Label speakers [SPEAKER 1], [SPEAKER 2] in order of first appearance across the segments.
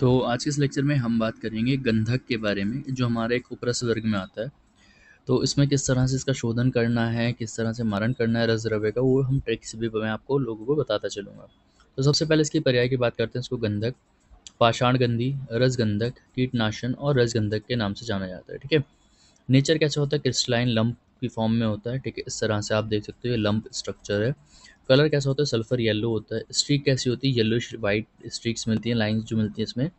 [SPEAKER 1] तो आज के इस लेक्चर में हम बात करेंगे गंधक के बारे में, जो हमारे एक उपरस वर्ग में आता है। तो इसमें किस तरह से इसका शोधन करना है, किस तरह से मारण करना है रस द्रव्य का, वो हम ट्रिक्स भी मैं आपको लोगों को बताता चलूँगा। तो सबसे पहले इसकी पर्याय की बात करते हैं। इसको गंधक, पाषाण गंधी, रसगंधक, कीटनाशन और रसगंधक के नाम से जाना जाता है। ठीक है। नेचर कैसा होता है? क्रिस्टलाइन लंप की फॉर्म में होता है। ठीक है, इस तरह से आप देख सकते हो, ये लंप स्ट्रक्चर है। कलर कैसा होता है? सल्फर येलो होता है। स्ट्रीक कैसी होती है? येलोइश वाइट स्ट्रीक्स मिलती हैं, लाइंस जो मिलती हैं इसमें।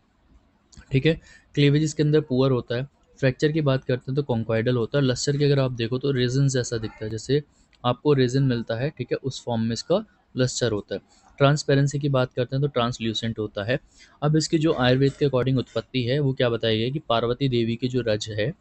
[SPEAKER 1] ठीक है। क्लीवेज इसके अंदर पुअर होता है। फ्रैक्चर की बात करते हैं तो कॉन्क्वाइडल होता है। लस्टर की अगर आप देखो तो रेजिन जैसा दिखता है, जैसे आपको रेजिन मिलता है, ठीक है, उस फॉर्म में इसका लस्टर होता है। ट्रांसपेरेंसी की बात करते हैं तो ट्रांसल्यूसेंट होता है। अब इसकी जो आयुर्वेद के अकॉर्डिंग उत्पत्ति है वो क्या बताई गई कि पार्वती देवी की जो रज है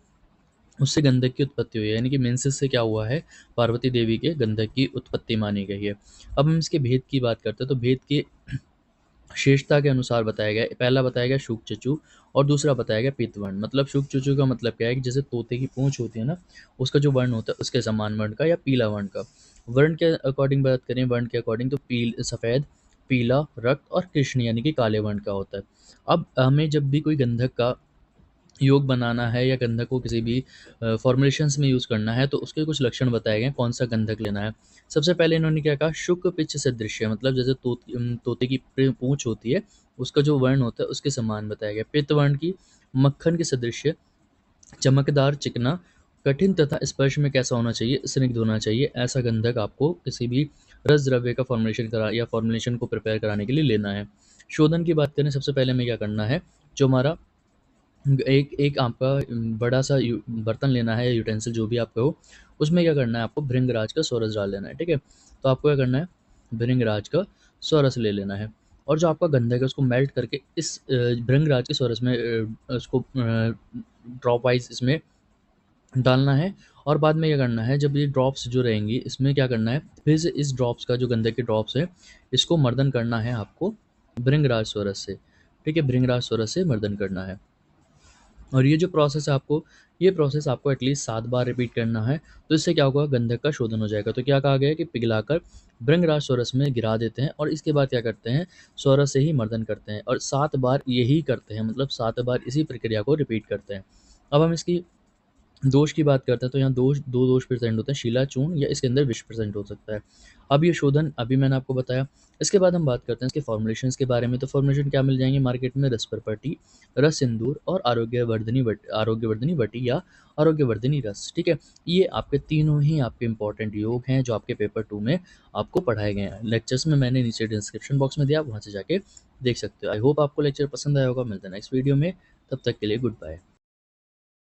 [SPEAKER 1] उससे गंधक की उत्पत्ति हुई है, यानी कि मेंसेस से क्या हुआ है, पार्वती देवी के गंधक की उत्पत्ति मानी गई है। अब हम इसके भेद की बात करते हैं तो भेद के विशेषता के अनुसार बताया गया है। पहला बताया गया शुक चचु और दूसरा बताया गया पीतवर्ण। मतलब शुक चचु का मतलब क्या है कि जैसे तोते की पूंछ होती है ना, उसका जो वर्ण होता है उसके समान वर्ण का या पीला वर्ण का। वर्ण के अकॉर्डिंग बात करें, वर्ण के अकॉर्डिंग तो सफ़ेद, पीला, रक्त और कृष्ण यानी कि काले वर्ण का होता है। अब हमें जब भी कोई गंधक का योग बनाना है या गंधक को किसी भी फॉर्मुलेशंस में यूज़ करना है तो उसके कुछ लक्षण बताए गए हैं, कौन सा गंधक लेना है। सबसे पहले इन्होंने क्या कहा, शुक पिच सदृश्य, मतलब जैसे तोते की पूंछ होती है, उसका जो वर्ण होता है उसके समान बताया गया। पित्त वर्ण की मक्खन के सदृश्य, चमकदार, चिकना, कठिन तथा स्पर्श में कैसा होना चाहिए, स्निग्ध होना चाहिए। ऐसा गंधक आपको किसी भी रस द्रव्य का फॉर्मुलेशन करा या फॉर्मुलेशन को प्रिपेयर कराने के लिए लेना है। शोधन की बात करें, सबसे पहले हमें क्या करना है, जो हमारा एक एक आपका बड़ा-सा बर्तन लेना है, यूटेंसिल जो भी आपका हो, उसमें क्या करना है, आपको भृंगराज का सोरस डाल देना है, ठीक है? तो आपको क्या करना है, भृंगराज का सोरस ले लेना है और जो आपका गंधक है उसको मेल्ट करके इस भृंगराज के सोरस में उसको ड्रॉप वाइज़ इसमें डालना है। और बाद में क्या करना है, जब ये ड्रॉप्स जो रहेंगी इसमें क्या करना है, फिर से इस ड्रॉप्स का, जो गंधक के ड्रॉप्स है, इसको मर्दन करना है आपको भृंगराज सोरस से, ठीक है? भृंगराज सोरस से मर्दन करना है। और ये जो प्रोसेस है आपको, ये प्रोसेस आपको एटलीस्ट 7 बार रिपीट करना है। तो इससे क्या होगा, गंधक का शोधन हो जाएगा। तो क्या कहा गया है कि पिघलाकर भृंगराज सोरस में गिरा देते हैं और इसके बाद क्या करते हैं, सोरस से ही मर्दन करते हैं और 7 बार यही करते हैं, मतलब 7 बार इसी प्रक्रिया को रिपीट करते हैं। अब हम इसकी दोष की बात करते हैं तो यहाँ दो दोष प्रेजेंट होते हैं, शिलाचूर्ण या इसके अंदर विष प्रेजेंट हो सकता है। अब ये शोधन अभी मैंने आपको बताया। इसके बाद हम बात करते हैं इसके फॉर्मुलेशंस के बारे में। तो फॉर्मुलेशन क्या मिल जाएंगे मार्केट में, रस परपटी, रस सिंदूर और आरोग्यवर्धनी वटी या आरोग्यवर्धनी रस। ठीक है, ये आपके तीनों ही आपके इंपॉर्टेंट योग हैं जो आपके पेपर 2 में आपको पढ़ाए गए हैं। लेक्चर्स में मैंने नीचे डिस्क्रिप्शन बॉक्स में दिया, आप वहाँ से जाके देख सकते हो। आई होप आपको लेक्चर पसंद आया होगा। मिलते हैं नेक्स्ट वीडियो में, तब तक के लिए गुड बाय।